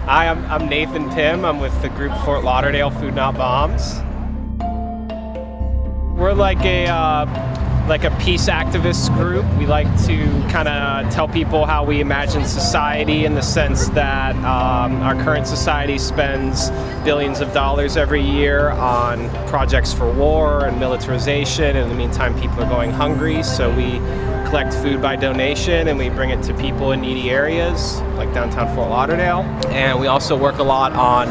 Hi, I'm Nathan Tim. I'm with the group Fort Lauderdale Food Not Bombs. We're like a peace activist group. We like to kind of tell people how we imagine society, in the sense that our current society spends billions of dollars every year on projects for war and militarization. In the meantime, people are going hungry, so we collect food by donation and we bring it to people in needy areas like downtown Fort Lauderdale. And we also work a lot on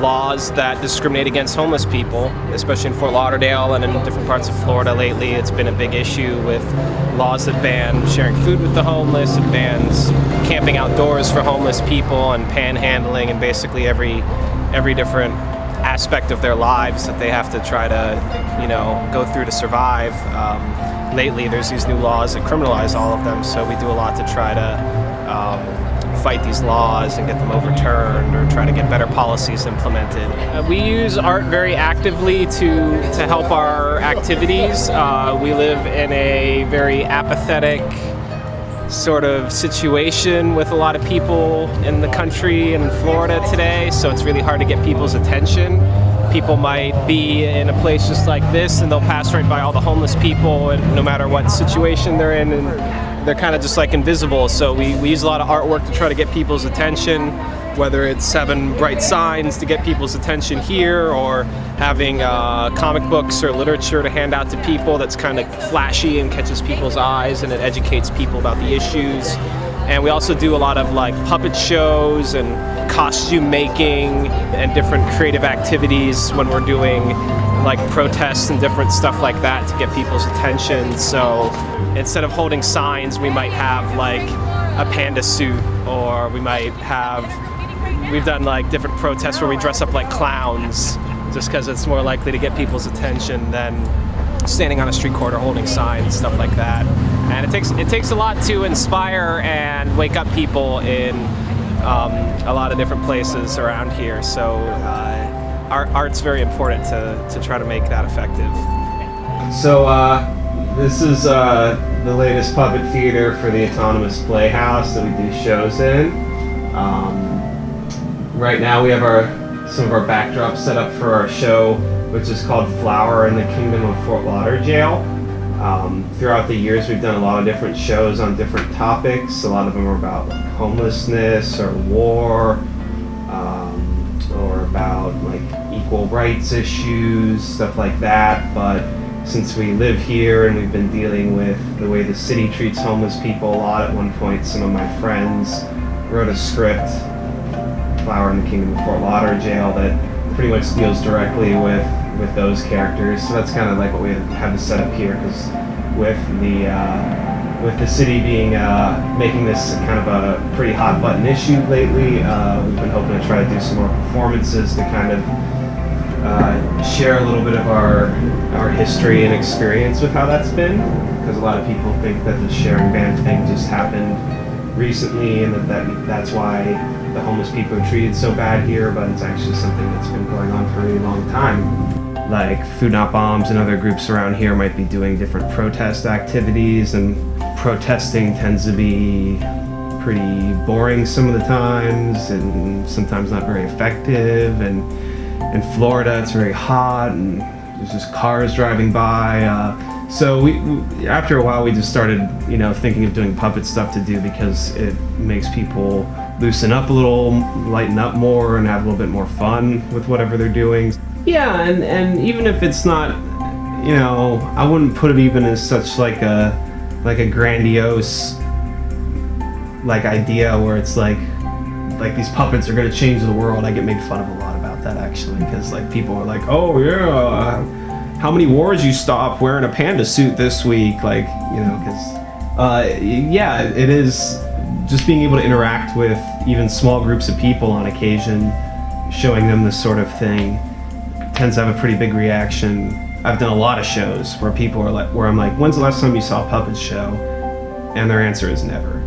laws that discriminate against homeless people, especially in Fort Lauderdale and in different parts of Florida lately. It's been a big issue with laws that ban sharing food with the homeless. It bans camping outdoors for homeless people and panhandling, and basically every different aspect of their lives that they have to try to, go through to survive. Lately, there's these new laws that criminalize all of them, so we do a lot to try to fight these laws and get them overturned, or try to get better policies implemented. We use art very actively to help our activities. We live in a very apathetic sort of situation with a lot of people in the country and in Florida today, so it's really hard to get people's attention. People might be in a place just like this and they'll pass right by all the homeless people, and no matter what situation they're in, and they're kind of just like invisible. So we use a lot of artwork to try to get people's attention, whether it's having bright signs to get people's attention here, or having comic books or literature to hand out to people that's kind of flashy and catches people's eyes and it educates people about the issues. And we also do a lot of like puppet shows and costume making and different creative activities when we're doing like protests and different stuff like that to get people's attention. So instead of holding signs, we might have like a panda suit, or we've done like different protests where we dress up like clowns, just because it's more likely to get people's attention than standing on a street corner holding signs, stuff like that. And it takes a lot to inspire and wake up people in a lot of different places around here. So art's very important to try to make that effective. So this is the latest puppet theater for the Autonomous Playhouse that we do shows in. Right now we have some of our backdrops set up for our show, which is called Flower in the Kingdom of Fort Lauderdale. Throughout the years, we've done a lot of different shows on different topics. A lot of them are about like homelessness or war, or about like equal rights issues, stuff like that. But since we live here and we've been dealing with the way the city treats homeless people a lot, at one point some of my friends wrote a script, Flower in the Kingdom of Fort Lauderdale, that pretty much deals directly with those characters. So that's kind of like what we have to set up here, because with the city being making this kind of a pretty hot button issue lately, we've been hoping to try to do some more performances to kind of share a little bit of our history and experience with how that's been, because a lot of people think that the sharing van thing just happened recently and that's why the homeless people are treated so bad here, but it's actually something that's been going on for a really long time. Like Food Not Bombs and other groups around here might be doing different protest activities, and protesting tends to be pretty boring some of the times and sometimes not very effective. And in Florida it's very hot and there's just cars driving by. So we after a while we just started thinking of doing puppet stuff to do, because it makes people loosen up a little, lighten up more, and have a little bit more fun with whatever they're doing. Yeah, and even if it's not, I wouldn't put it even as such like a grandiose like idea where it's like these puppets are going to change the world. I get made fun of a lot about that actually, because like people are like, oh yeah, how many wars you stopped wearing a panda suit this week, like because yeah, it is just being able to interact with even small groups of people on occasion, showing them this sort of thing tends to have a pretty big reaction. I've done a lot of shows where people are like, where I'm like, when's the last time you saw a puppet show? And their answer is never.